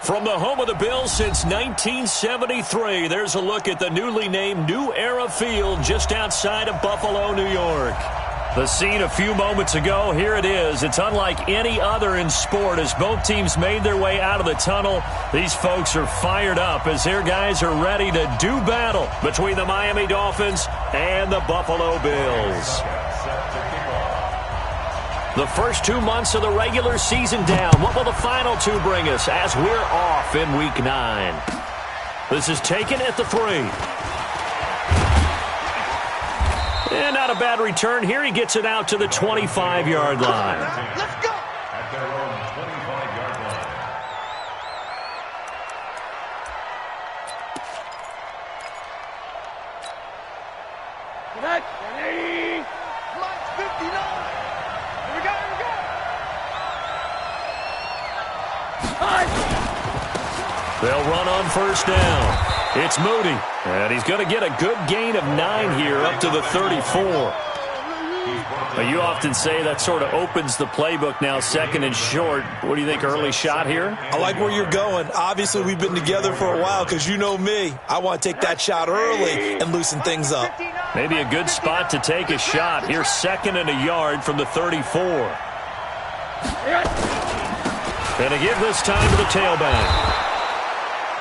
From the home of the Bills since 1973, there's a look at the newly named New Era Field just outside of Buffalo, New York. The scene a few moments ago, here it is. It's unlike any other in sport as both teams made their way out of the tunnel. These folks are fired up as their guys are ready to do battle between the Miami Dolphins and the Buffalo Bills. The first 2 months of the regular season down. What will the final two bring us as we're off in Week 9? This is taken at the 3. And not a bad return here. He gets it out to the 25-yard line. Let's go. At their own 25-yard line. Ready. Mike's 59. Here we go, here we go. They'll run on first down. It's Moody, and he's going to get a good gain of 9 here up to the 34. Well, you often say that sort of opens the playbook now, second and short. What do you think, early shot here? I like where you're going. Obviously, we've been together for a while because you know me. I want to take that shot early and loosen things up. Maybe a good spot to take a shot. Here's 2nd and a yard from the 34. And a give this time to the tailback.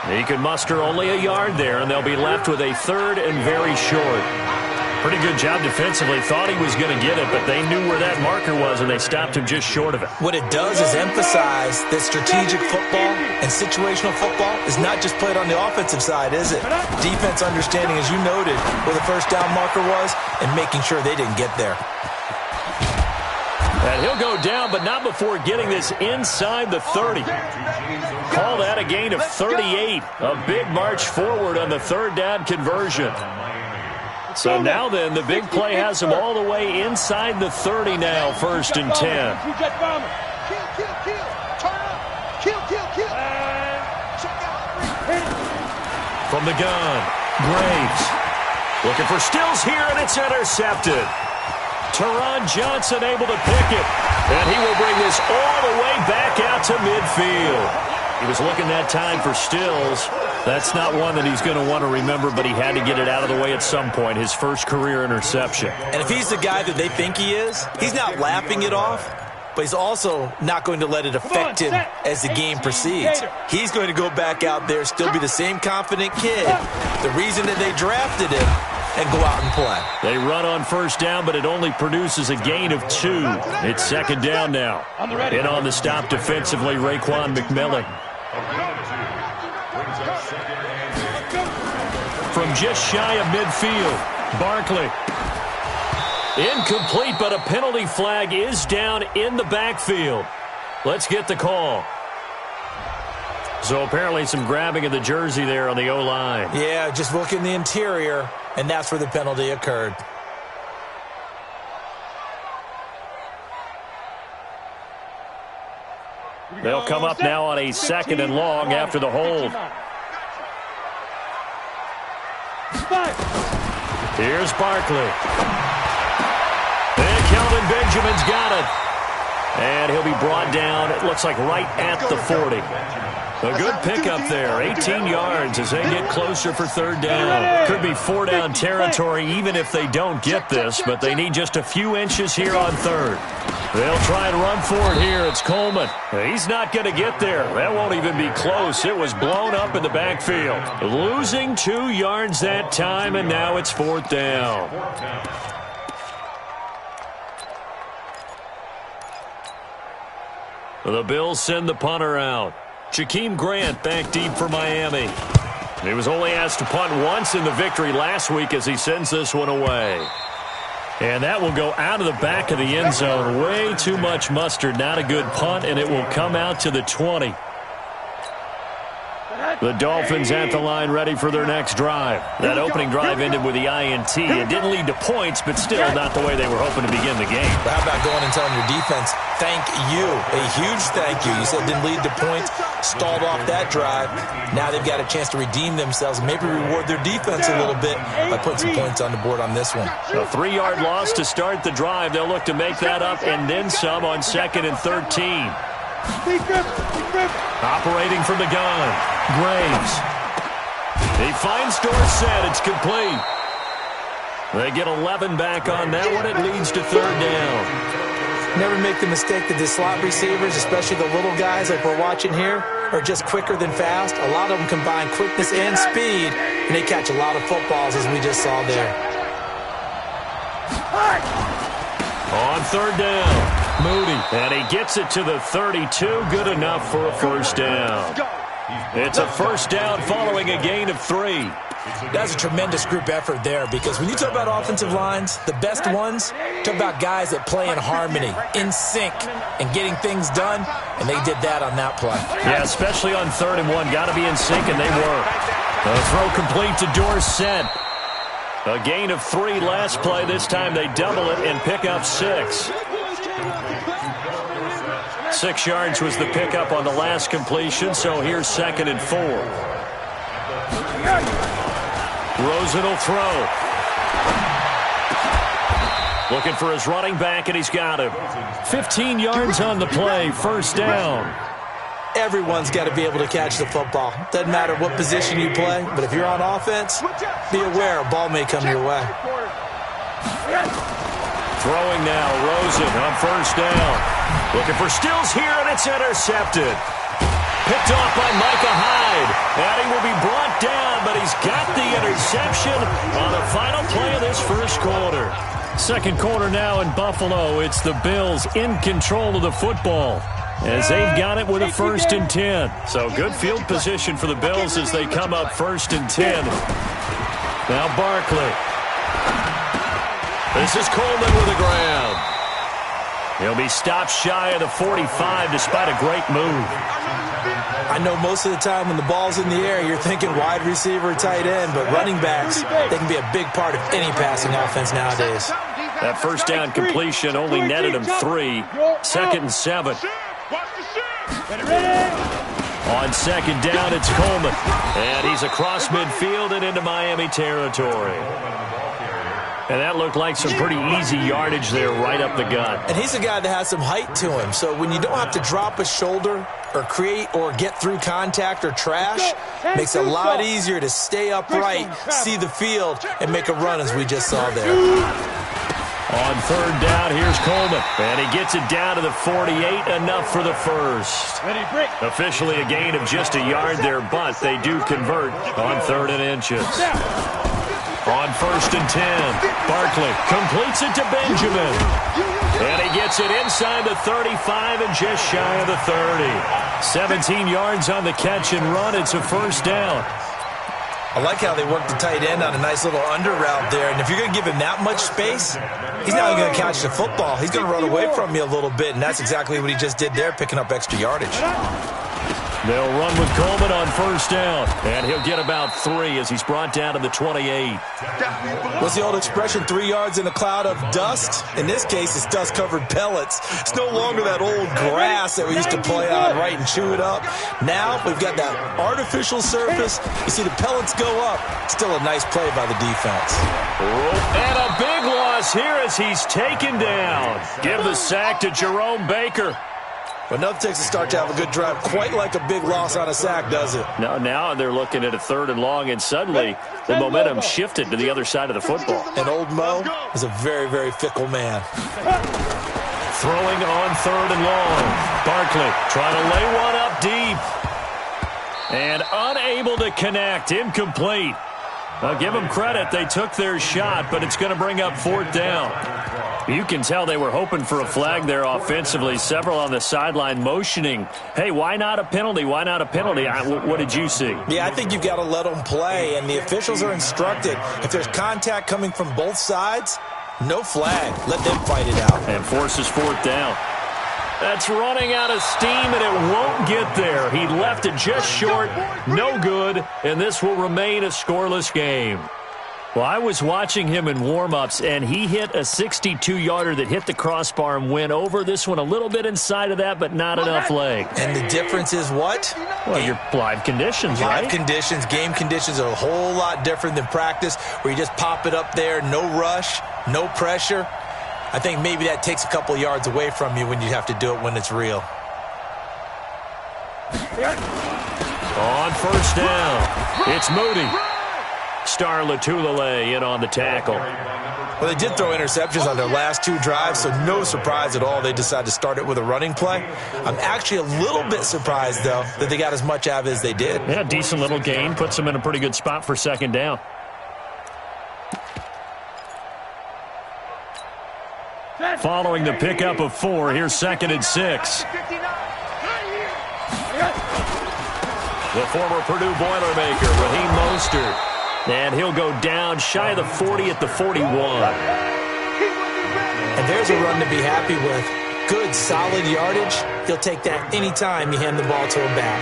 He could muster only a yard there, and they'll be left with a 3rd and very short. Pretty good job defensively. Thought he was going to get it, but they knew where that marker was, and they stopped him just short of it. What it does is emphasize that strategic football and situational football is not just played on the offensive side, is it? Defense understanding, as you noted, where the first down marker was and making sure they didn't get there. And he'll go down, but not before getting this inside the 30. Call that a gain of 38. A big march forward on the 3rd down conversion. So now then, the big play has him all the way inside the 30 now, 1st and 10. Kill. Turn up. Kill. Check out. From the gun, Graves. Looking for Stills here, and it's intercepted. Teron Johnson able to pick it, and he will bring this all the way back out to midfield. He was looking that time for Stills. That's not one that he's going to want to remember, but he had to get it out of the way at some point, his first career interception. And if he's the guy that they think he is, he's not laughing it off, but he's also not going to let it affect him as the game proceeds. He's going to go back out there, still be the same confident kid, the reason that they drafted him, and go out and play. They run on first down, but it only produces a gain of 2. It's 2nd down now. In on the stop defensively, Raekwon McMillan. From just shy of midfield, Barkley. Incomplete, but a penalty flag is down in the backfield. Let's get the call. So apparently some grabbing of the jersey there on the O-line. Yeah, just look in the interior, and that's where the penalty occurred. They'll come up now on a 2nd and long after the hold. Here's Barkley. And Kelvin Benjamin's got it. And he'll be brought down, it looks like right at the 40. A good pickup there, 18 yards as they get closer for 3rd down. Could be 4-down territory even if they don't get this, but they need just a few inches here on 3rd. They'll try and run for it here. It's Coleman. He's not going to get there. That won't even be close. It was blown up in the backfield. Losing 2 yards that time, and now it's 4th down. The Bills send the punter out. Jakeem Grant back deep for Miami. He was only asked to punt once in the victory last week as he sends this one away. And that will go out of the back of the end zone. Way too much mustard. Not a good punt, and it will come out to the 20. The Dolphins at the line ready for their next drive. That opening drive ended with the INT. It didn't lead to points, but still not the way they were hoping to begin the game. But how about going and telling your defense, thank you, a huge thank you. You said it didn't lead to points, stalled off that drive. Now they've got a chance to redeem themselves and maybe reward their defense a little bit by putting some points on the board on this one. A 3-yard loss to start the drive. They'll look to make that up and then some on 2nd and 13. Operating from the gun. Graves. He finds Dorsett. It's complete. They get 11 back on that one. It leads to third down. Never make the mistake that the slot receivers, especially the little guys like we're watching here, are just quicker than fast. A lot of them combine quickness and speed, and they catch a lot of footballs, as we just saw there. On third down, Moody. And he gets it to the 32. Good enough for a first down. It's a first down following a gain of 3. That's a tremendous group effort there, because when you talk about offensive lines, the best ones, talk about guys that play in harmony, in sync, and getting things done, and they did that on that play. Yeah, especially on 3rd and 1. Got to be in sync, and they were. The throw complete to Dorsett. A gain of 3 last play. This time they double it and pick up 6. 6 yards was the pickup on the last completion, so here's 2nd and 4. Rosen will throw. Looking for his running back, and he's got him. 15 yards on the play, first down. Everyone's got to be able to catch the football. Doesn't matter what position you play, but if you're on offense, be aware a ball may come your way. Throwing now, Rosen on first down. Looking for Stills here, and it's intercepted. Picked off by Micah Hyde. And he will be brought down, but he's got the interception on the final play of this first quarter. Second quarter now in Buffalo. It's the Bills in control of the football, as they've got it with a 1st and 10. So good field position for the Bills as they come up 1st and 10. Now Barkley. This is Coleman with the ground. He'll be stopped shy of the 45 despite a great move. I know most of the time when the ball's in the air, you're thinking wide receiver, tight end, but running backs, they can be a big part of any passing offense nowadays. That first down completion only netted him 3. 2nd and 7. On 2nd down, it's Coleman. And he's across midfield and into Miami territory. And that looked like some pretty easy yardage there right up the gut. And he's a guy that has some height to him. So when you don't have to drop a shoulder or create or get through contact or trash, makes it a lot easier to stay upright, see the field, and make a run as we just saw there. On 3rd down, here's Coleman. And he gets it down to the 48, enough for the first. Officially a gain of just a yard there, but they do convert on 3rd and inches. On 1st and 10, Barkley completes it to Benjamin. And he gets it inside the 35 and just shy of the 30. 17 yards on the catch and run. It's a first down. I like how they work the tight end on a nice little under route there. And if you're going to give him that much space, he's not going to catch the football. He's going to run away from you a little bit, and that's exactly what he just did there, picking up extra yardage. They'll run with Coleman on first down, and he'll get about 3 as he's brought down to the 28. What's the old expression, 3 yards in a cloud of dust? In this case, it's dust-covered pellets. It's no longer that old grass that we used to play on, right, and chew it up. Now we've got that artificial surface. You see the pellets go up. Still a nice play by the defense. And a big loss here as he's taken down. Give the sack to Jerome Baker. But enough takes a start to have a good drive. Quite like a big loss on a sack, does it? No, now they're looking at a 3rd and long, and suddenly the momentum shifted to the other side of the football. And old Mo is a very, very fickle man. Throwing on 3rd and long. Barkley trying to lay one up deep. And unable to connect. Incomplete. I'll give them credit. They took their shot, but it's going to bring up 4th down. You can tell they were hoping for a flag there offensively. Several on the sideline motioning, hey, why not a penalty? Why not a penalty? What did you see? Yeah, I think you've got to let them play, and the officials are instructed. If there's contact coming from both sides, no flag. Let them fight it out. And forces 4th down. That's running out of steam, and it won't get there. He left it just short, no good, and this will remain a scoreless game. Well, I was watching him in warm-ups, and he hit a 62-yarder that hit the crossbar and went over. This one a little bit inside of that, but not enough leg. And the difference is what? Well, your live conditions, right? Live conditions, game conditions are a whole lot different than practice, where you just pop it up there, no rush, no pressure. I think maybe that takes a couple yards away from you when you have to do it when it's real. On first down, it's Moody. Star Latulele in on the tackle. Well, they did throw interceptions on their last 2 drives, so no surprise at all they decided to start it with a running play. I'm actually a little bit surprised, though, that they got as much out of it as they did. Yeah, decent little gain. Puts them in a pretty good spot for second down. Following the pickup of 4, here's 2nd and 6. The former Purdue Boilermaker, Raheem Mostert. And he'll go down shy of the 40 at the 41. And there's a run to be happy with. Good, solid yardage. He'll take that anytime you hand the ball to him back.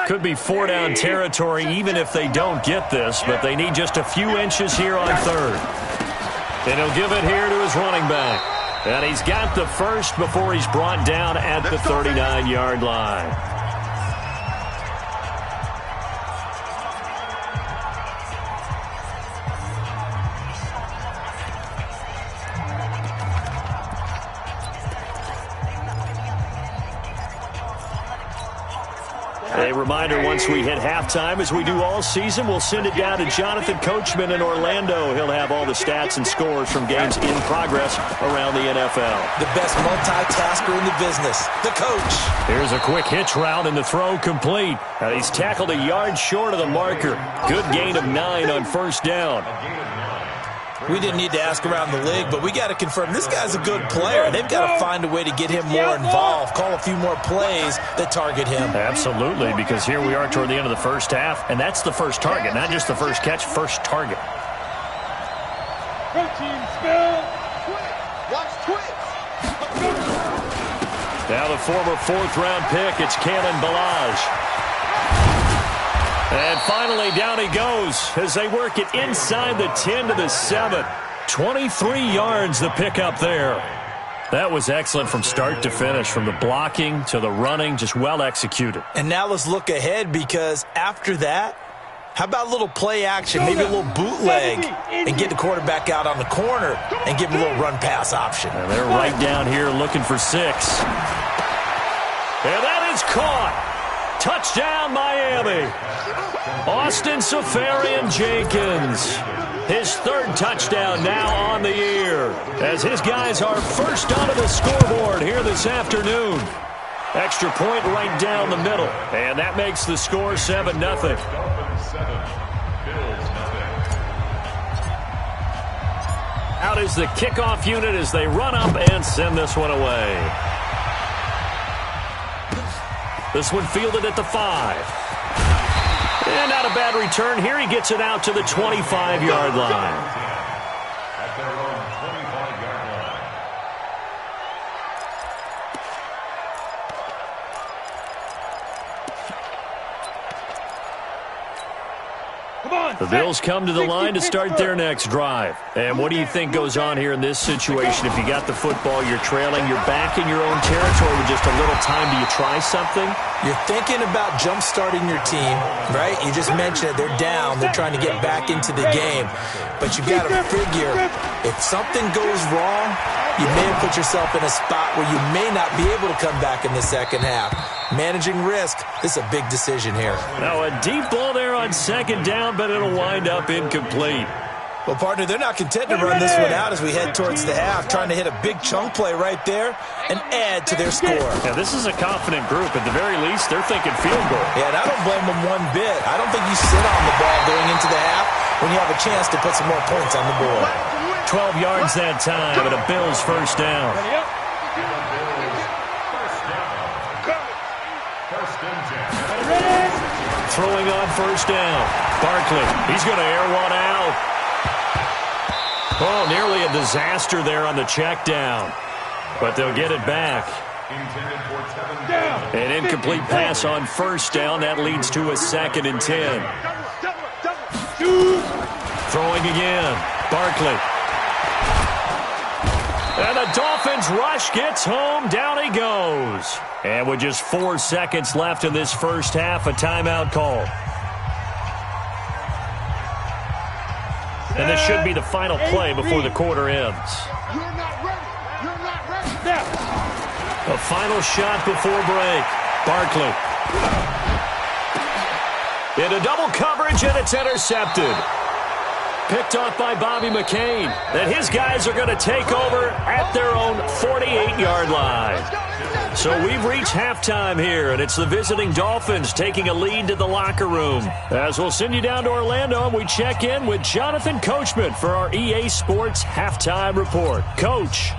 Could be 4-down territory even if they don't get this, but they need just a few inches here on 3rd. And he'll give it here to his running back. And he's got the first before he's brought down at the 39-yard line. A reminder, once we hit halftime, as we do all season, we'll send it down to Jonathan Coachman in Orlando. He'll have all the stats and scores from games in progress around the NFL. The best multitasker in the business, the coach. Here's a quick hitch route and the throw complete. And he's tackled a yard short of the marker. Good gain of 9 on first down. We didn't need to ask around the league, but we got to confirm this guy's a good player. They've got to find a way to get him more involved, call a few more plays that target him. Absolutely, because here we are toward the end of the first half, and that's the first target, not just the first catch, first target. Now the former 4th-round pick, it's Kalen Ballage. And finally, down he goes as they work it inside the 10 to the 7. 23 yards the pickup there. That was excellent from start to finish, from the blocking to the running, just well executed. And now let's look ahead, because after that, how about a little play action, maybe a little bootleg, and get the quarterback out on the corner and give him a little run-pass option. And they're right down here looking for 6. And that is caught. Touchdown, Miami. Austin Safarian-Jenkins. His 3rd touchdown now on the year, as his guys are first onto the scoreboard here this afternoon. Extra point right down the middle, and that makes the score 7-0. Out is the kickoff unit as they run up and send this one away. This one fielded at the 5. And not a bad return here. He gets it out to the 25-yard line. At their own 25-yard line. The Bills come to the line to start their next drive. And what do you think goes on here in this situation? If you got the football, you're trailing, you're back in your own territory with just a little time. Do you try something? You're thinking about jump-starting your team, right? You just mentioned it. They're down. They're trying to get back into the game. But you've got to figure, if something goes wrong, you may have put yourself in a spot where you may not be able to come back in the second half. Managing risk, this is a big decision here. Now a deep ball there on second down, but it'll wind up incomplete. Well, partner, they're not content to run this one out as we head towards the half, trying to hit a big chunk play right there and add to their score. Yeah, this is a confident group. At the very least, they're thinking field goal. Yeah, and I don't blame them one bit. I don't think you sit on the ball going into the half when you have a chance to put some more points on the board. 12 yards that time, and a Bills first down. Throwing on first down. Barkley, he's going to air one out. Oh, nearly a disaster there on the check down. But they'll get it back. An incomplete pass on first down. That leads to a 2nd and 10. Throwing again. Barkley. And the Dolphins rush gets home. Down he goes. And with just 4 seconds left in this first half, a timeout call. And this should be the final play before the quarter ends. You're not ready. You're not A final shot before break. Barkley. Into double coverage, and it's intercepted. Picked off by Bobby McCain. And his guys are going to take over at their own 48-yard line. So we've reached halftime here, and it's the visiting Dolphins taking a lead to the locker room. As we'll send you down to Orlando, and we check in with Jonathan Coachman for our EA Sports Halftime Report. Coach.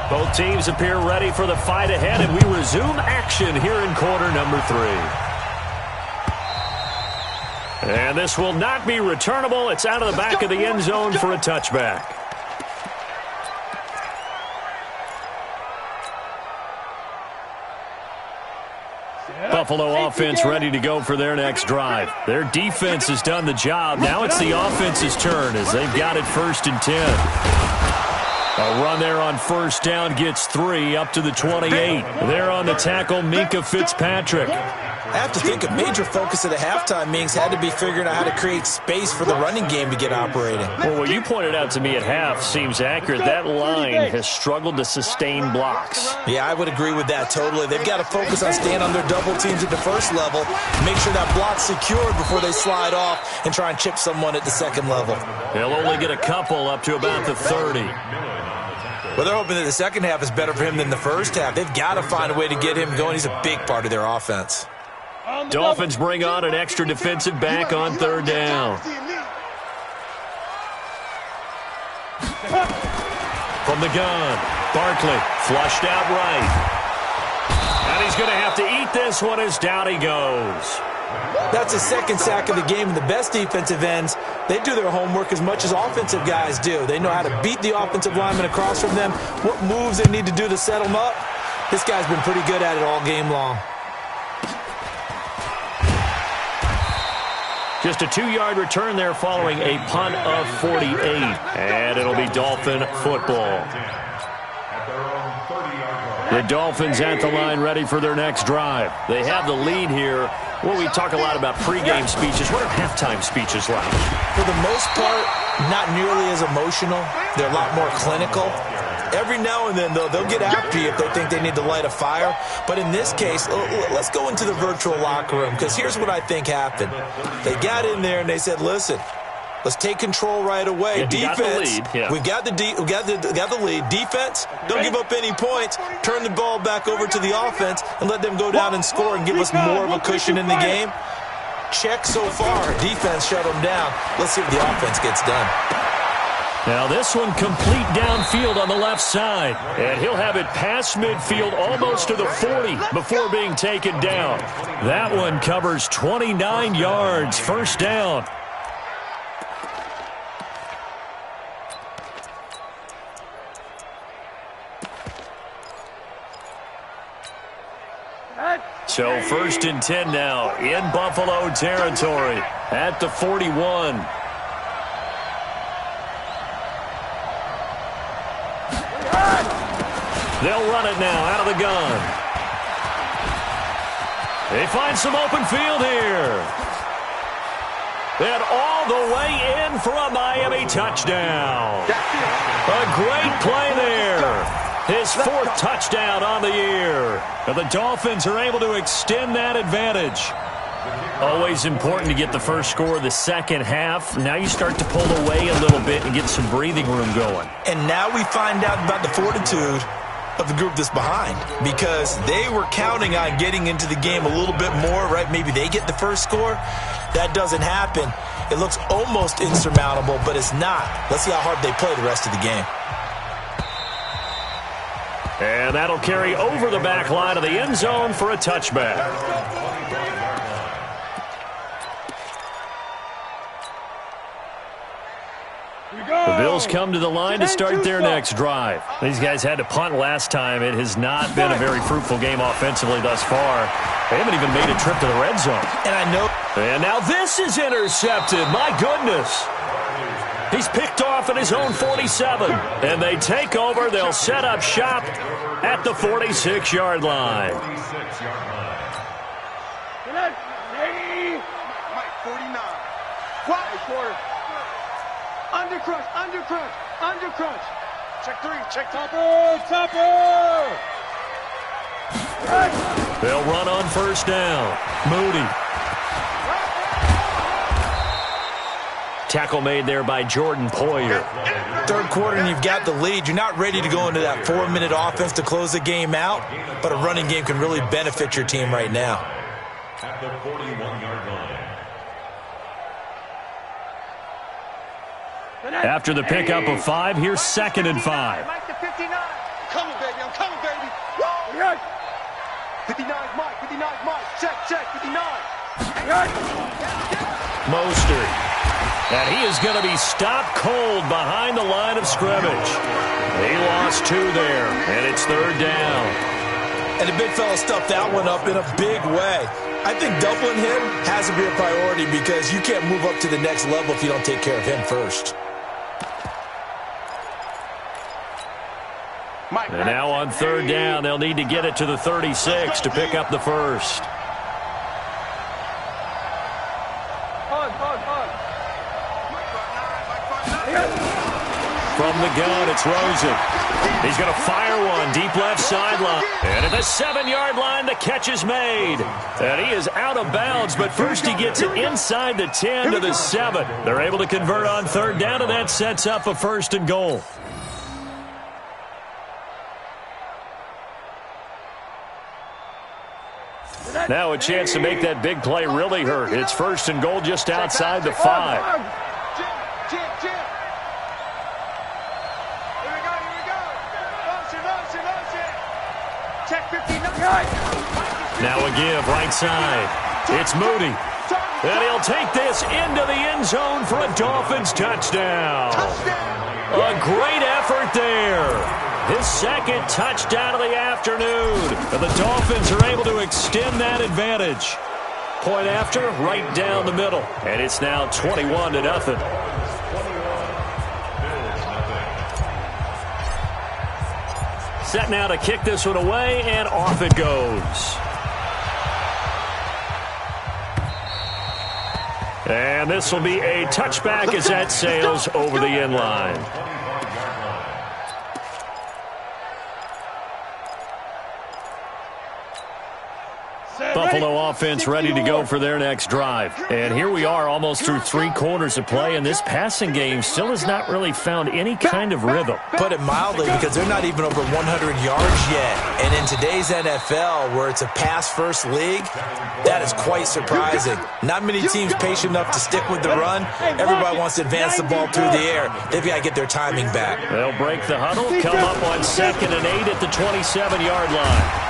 Both teams appear ready for the fight ahead, and we resume action here in quarter number 3. And this will not be returnable. It's out of the back of the end zone for a touchback. Buffalo offense ready to go for their next drive. Their defense has done the job. Now it's the offense's turn as they've got it 1st and 10. A run there on 1st down gets 3 up to the 28. There on the tackle, Minkah Fitzpatrick. I have to think a major focus of the halftime meetings had to be figuring out how to create space for the running game to get operating. Well, what you pointed out to me at half seems accurate. That line has struggled to sustain blocks. Yeah, I would agree with that totally. They've got to focus on staying on their double teams at the first level, make sure that block's secured before they slide off and try and chip someone at the second level. They'll only get a couple up to about the 30. Well, they're hoping that the second half is better for him than the first half. They've got to find a way to get him going. He's a big part of their offense. Dolphins bring on an extra defensive back on 3rd down. From the gun, Barkley flushed out right. And he's going to have to eat this one as down he goes. That's his 2nd sack of the game, and the best defensive ends, they do their homework as much as offensive guys do. They know how to beat the offensive lineman across from them, what moves they need to do to set them up. This guy's been pretty good at it all game long. Just a 2-yard return there following a punt of 48. And it'll be Dolphin football. The Dolphins at the line ready for their next drive. They have the lead here. Well, we talk a lot about pregame speeches. What are halftime speeches like? For the most part, not nearly as emotional. They're a lot more clinical. Every now and then, though, they'll get after you if they think they need to light a fire. But in this case, let's go into the virtual locker room, because here's what I think happened. They got in there and they said, listen, let's take control right away. Yeah, defense, we've got the lead. Defense, don't give up any points. Turn the ball back over to the offense and let them go down and score and give us more of a cushion in the game. Check so far. Defense shut them down. Let's see what the offense gets done. Now this one complete downfield on the left side. And he'll have it past midfield almost to the 40 before being taken down. That one covers 29 yards. 1st down. So 1st and 10 now in Buffalo territory at the 41. They'll run it now out of the gun. They find some open field here. And all the way in for a Miami touchdown. A great play there. His 4th touchdown on the year. And the Dolphins are able to extend that advantage. Always important to get the first score of the second half. Now you start to pull away a little bit and get some breathing room going. And now we find out about the fortitude of the group that's behind, because they were counting on getting into the game a little bit more, right? Maybe they get the first score. That doesn't happen. It looks almost insurmountable, but it's not. Let's see how hard they play the rest of the game. And that'll carry over the back line of the end zone for a touchback. The Bills come to the line to start their next drive. These guys had to punt last time. It has not been a very fruitful game offensively thus far. They haven't even made a trip to the red zone. And I know. And now this is intercepted. My goodness. He's picked off at his own 47. And they take over. They'll set up shop at the 46-yard line. Mike, 49. What? Quarter. Undercrunch, undercrunch, undercrunch. Check three. Check Topper! They'll run on first down. Moody. Tackle made there by Jordan Poyer. Third quarter and you've got the lead. You're not ready to go into that 4-minute offense to close the game out, but a running game can really benefit your team right now. At the 41-yard line. After the pickup of 5, here's 2nd and 5. Mike to 59. I'm coming, baby. I'm coming, baby. Woo! 59's Mike. 59's Mike. Check. 59. Mostert. And he is going to be stopped cold behind the line of scrimmage. He lost 2 there, and it's 3rd down. And the big fella stuffed that one up in a big way. I think doubling him has to be a priority because you can't move up to the next level if you don't take care of him first. And now on 3rd down, they'll need to get it to the 36 to pick up the first. From the gun, it's Rosen. He's going to fire one deep left sideline. And at the 7-yard line, the catch is made. And he is out of bounds, but first he gets it inside the 10 to the 7. They're able to convert on 3rd down, and that sets up a 1st and goal. Now a chance to make that big play really hurt. It's 1st and goal just outside the 5. Jim. Here we go. Motion. Check 59. Now a give right side. It's Moody. And he'll take this into the end zone for a Dolphins touchdown. A great effort there. His 2nd touchdown of the afternoon. And the Dolphins are able to extend that advantage. Point after, right down the middle. And it's now 21-0. Set now to kick this one away, and off it goes. And this will be a touchback as that sails over the end line. Buffalo offense ready to go for their next drive. And here we are almost through 3 quarters of play, and this passing game still has not really found any kind of rhythm. Put it mildly, because they're not even over 100 yards yet. And in today's NFL, where it's a pass-first league, that is quite surprising. Not many teams patient enough to stick with the run. Everybody wants to advance the ball through the air. They've got to get their timing back. They'll break the huddle, come up on 2nd and 8 at the 27-yard line.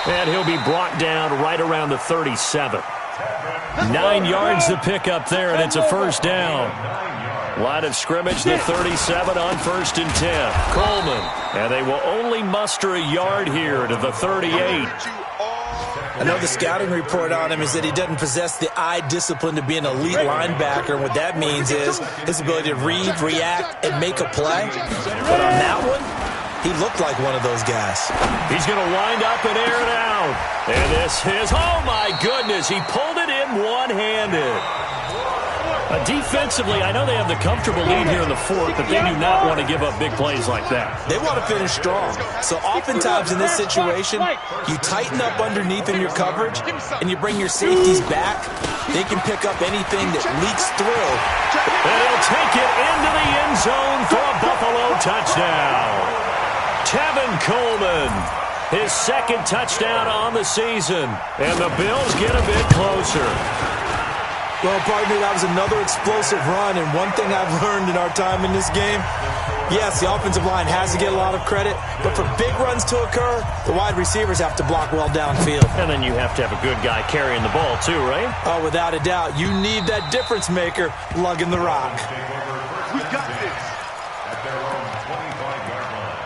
And he'll be brought down right around the 37. 9 yards to pick up there, and it's a 1st down. Line of scrimmage, the 37 on 1st and 10. Coleman, and they will only muster a yard here to the 38. I know the scouting report on him is that he doesn't possess the eye discipline to be an elite linebacker, and what that means is his ability to read, react, and make a play. But on that one, he looked like one of those guys. He's going to wind up and air it out. And this is, oh my goodness, he pulled it in one-handed. Defensively, I know they have the comfortable lead here in the 4th, but they do not want to give up big plays like that. They want to finish strong. So oftentimes in this situation, you tighten up underneath in your coverage, and you bring your safeties back. They can pick up anything that leaks through. And he'll take it into the end zone for a Buffalo touchdown. Tevin Coleman, his 2nd touchdown on the season. And the Bills get a bit closer. Well, partner, that was another explosive run, and one thing I've learned in our time in this game, yes, the offensive line has to get a lot of credit, but for big runs to occur, the wide receivers have to block well downfield. And then you have to have a good guy carrying the ball too, right? Oh, without a doubt. You need that difference maker lugging the rock. We got this. At their own 25-yard line.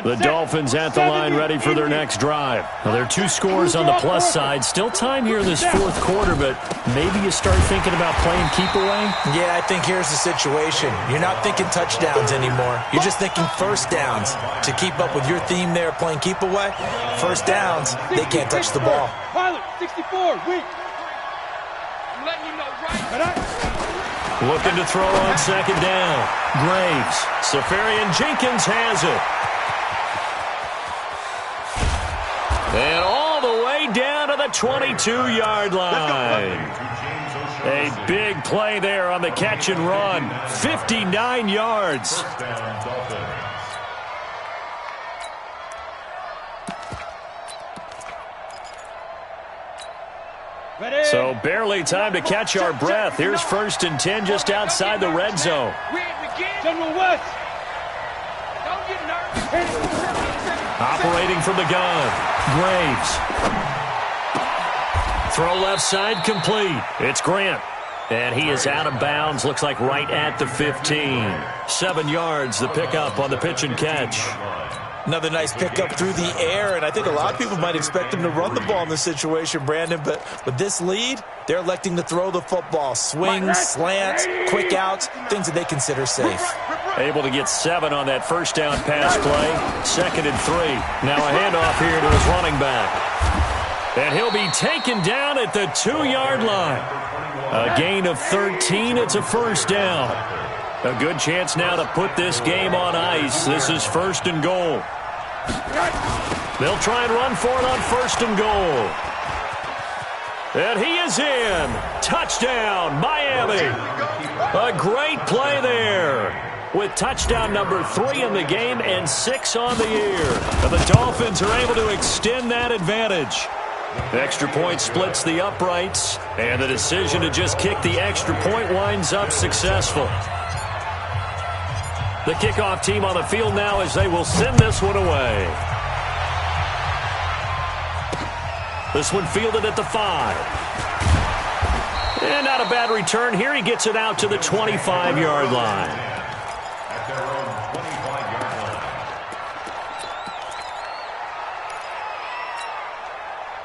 The Dolphins at the line ready for their next drive. Now, there are 2 scores on the plus side. Still time here in this 4th quarter, but maybe you start thinking about playing keep away? Yeah, I think here's the situation. You're not thinking touchdowns anymore. You're just thinking first downs. To keep up with your theme there, playing keep away, first downs, they can't touch the ball. Pilot, 64, weak. I'm letting you know right. Looking to throw on 2nd down. Graves. Safarian Jenkins has it. And all the way down to the 22-yard line. A big play there on the catch and run. 59 yards. So barely time to catch our breath. Here's 1st and 10 just outside the red zone. General West. Don't get nervous. Operating from the gun. Graves. Throw left side complete. It's Grant. And he is out of bounds. Looks like right at the 15. 7 yards, the pickup on the pitch and catch. Another nice pickup through the air, and I think a lot of people might expect him to run the ball in this situation, Brandon, but with this lead, they're electing to throw the football. Swings, slants, quick outs, things that they consider safe. Able to get 7 on that first down pass play. 2nd and 3. Now a handoff here to his running back. And he'll be taken down at the 2-yard line. A gain of 13. It's a first down. A good chance now to put this game on ice. This is 1st and goal. They'll try and run for it on 1st and goal. And he is in. Touchdown, Miami. A great play there. With touchdown number 3 in the game and 6 on the year. And the Dolphins are able to extend that advantage. Extra point splits the uprights. And the decision to just kick the extra point winds up successful. The kickoff team on the field now as they will send this one away. This one fielded at the 5. And not a bad return here. He gets it out to the 25-yard line.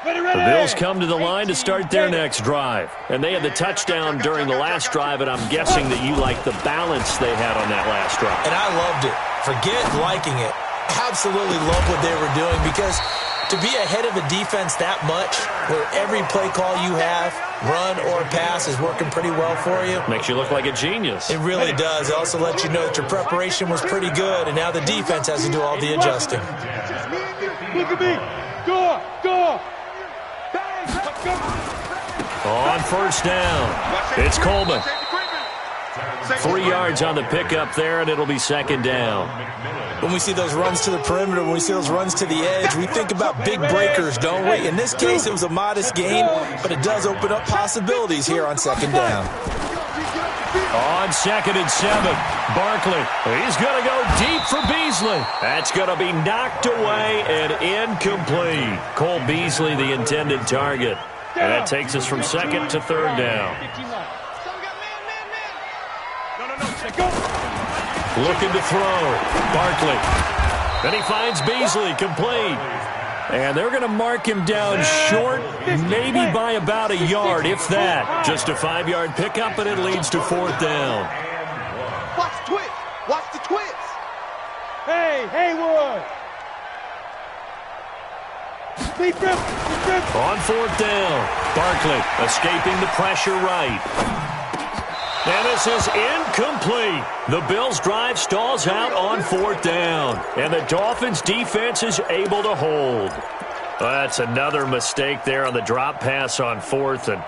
The Bills come to the line to start their next drive. And they had the touchdown during the last drive, and I'm guessing that you like the balance they had on that last drive. And I loved it. Forget liking it. Absolutely love what they were doing, because to be ahead of a defense that much, where every play call you have, run or pass, is working pretty well for you. Makes you look like a genius. It really does. It also lets you know that your preparation was pretty good, and now the defense has to do all the adjusting. Look at me. Go, go. On first down, it's Coleman. 3 yards on the pickup there, and it'll be 2nd down. When we see those runs to the perimeter, when we see those runs to the edge, we think about big breakers, don't we? In this case, it was a modest gain, but it does open up possibilities here on 2nd down. On 2nd and 7, Barkley. He's going to go deep for Beasley. That's going to be knocked away and incomplete. Cole Beasley, the intended target. And that takes us from 2nd to 3rd down. Looking to throw. Barkley. And he finds Beasley, complete. And they're going to mark him down short, maybe by about a yard, if that. Just a 5-yard pickup, and it leads to 4th down. Watch the twist. Watch the twist. Hey, Haywood. On 4th down, Barkley escaping the pressure right. And this is incomplete. The Bills' drive stalls out on 4th down. And the Dolphins' defense is able to hold. That's another mistake there on the drop pass on 4th. And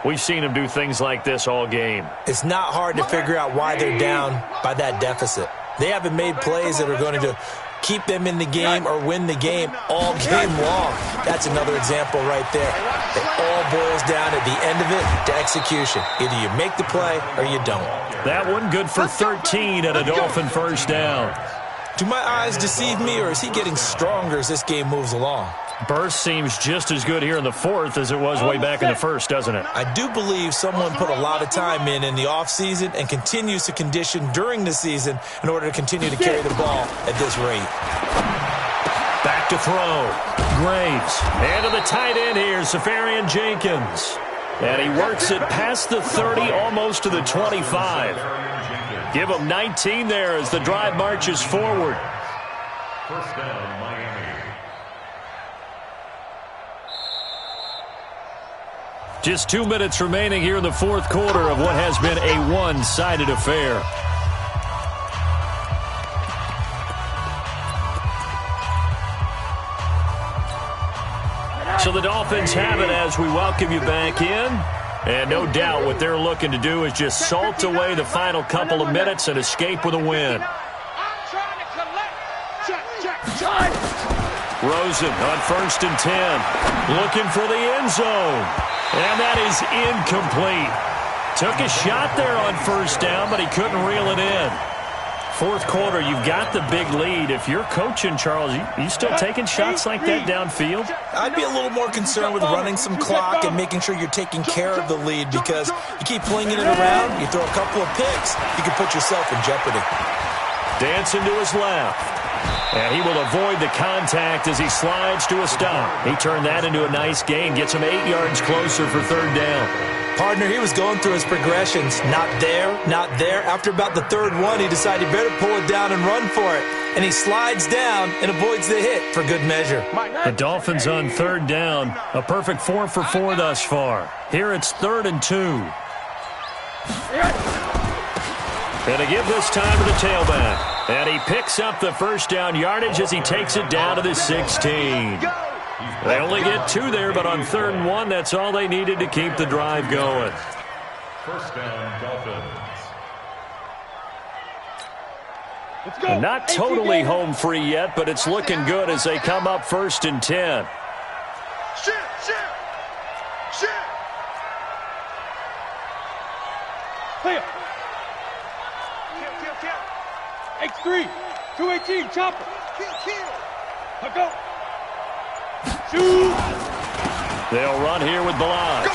we've seen them do things like this all game. It's not hard to figure out why they're down by that deficit. They haven't made plays that are going to keep them in the game or win the game all game long. That's another example right there. It all boils down at the end of it to execution. Either you make the play or you don't. That one good for 13 and a Dolphin first down. Do my eyes deceive me, or is he getting stronger as this game moves along? Burst seems just as good here in the 4th as it was way back in the 1st, doesn't it? I do believe someone put a lot of time in the offseason and continues to condition during the season in order to continue to carry the ball at this rate. back to throw. Graves. And to the tight end here, Safarian Jenkins. And he works it past the 30, almost to the 25. Give him 19 there as the drive marches forward. First down, Miami. Just 2 minutes remaining here in the fourth quarter of what has been a one-sided affair. So the Dolphins have it as we welcome you back in. And no doubt what they're looking to do is just salt away the final couple of minutes and escape with a win. Rosen on 1st and 10. Looking for the end zone. And that is incomplete. Took a shot there on 1st down, but he couldn't reel it in. Fourth quarter, you've got the big lead. If you're coaching, Charles, you still taking shots like that downfield? I'd be a little more concerned with running some clock and making sure you're taking care of the lead, because you keep flinging it around, you throw a couple of picks, you can put yourself in jeopardy. Dancing to his left. And he will avoid the contact as he slides to a stop. He turned that into a nice gain, gets him 8 yards closer for 3rd down. Partner, he was going through his progressions. Not there, not there. After about the 3rd one, he decided he better pull it down and run for it. And he slides down and avoids the hit for good measure. The Dolphins on 3rd down. A perfect 4 for 4 thus far. Here it's 3rd and 2. And to give this time to the tailback. And he picks up the 1st down yardage as he takes it down to the 16. They only get 2 there, but on 3rd and 1, that's all they needed to keep the drive going. First down, Dolphins. Let's go. And not totally home free yet, but it's looking good as they come up 1st and 10. Clear. X3, 218, chopper. Let go. Shoot. They'll run here with Balaj.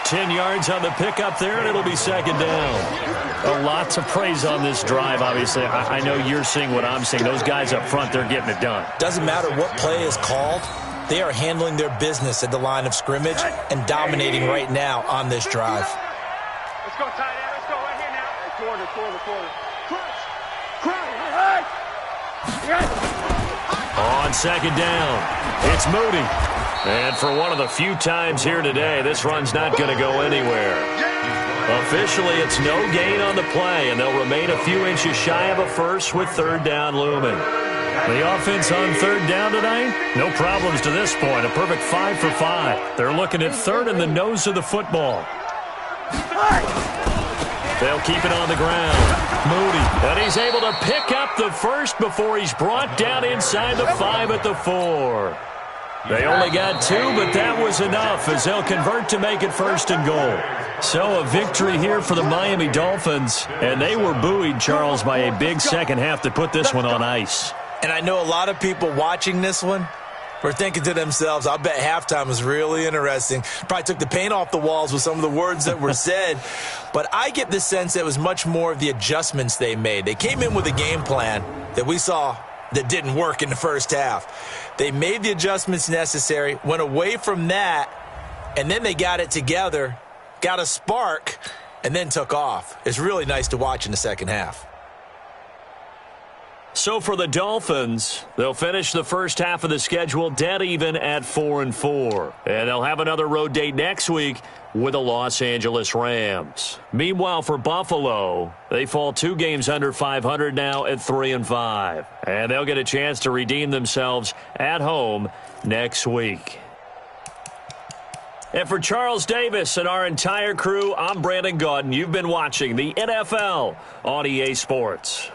10 yards on the pickup there, and it'll be 2nd down. Lots of praise on this drive, obviously. I know you're seeing what I'm seeing. Those guys up front, they're getting it done. Doesn't matter what play is called. They are handling their business at the line of scrimmage and dominating right now on this drive. Let's go, tight end. Let's go right here now. Hey, quarter. On 2nd down, it's Moody. And for one of the few times here today, this run's not going to go anywhere. Officially, it's no gain on the play, and they'll remain a few inches shy of a first with 3rd down looming. The offense on 3rd down tonight, no problems to this point. A perfect 5 for 5. They're looking at 3rd in the nose of the football. They'll keep it on the ground. Moody, and he's able to pick up the first before he's brought down inside the 5 at the 4. They only got 2, but that was enough as they'll convert to make it 1st and goal. So a victory here for the Miami Dolphins, and they were buoyed, Charles, by a big second half to put this one on ice. And I know a lot of people watching this one were thinking to themselves, I bet halftime was really interesting. Probably took the paint off the walls with some of the words that were said. But I get the sense that it was much more of the adjustments they made. They came in with a game plan that we saw that didn't work in the first half. They made the adjustments necessary, went away from that, and then they got it together, got a spark, and then took off. It's really nice to watch in the second half. So for the Dolphins, they'll finish the first half of the schedule dead even at 4-4. And they'll have another road date next week with the Los Angeles Rams. Meanwhile, for Buffalo, they fall 2 games under 500 now at 3-5. And they'll get a chance to redeem themselves at home next week. And for Charles Davis and our entire crew, I'm Brandon Gaudin. You've been watching the NFL on EA Sports.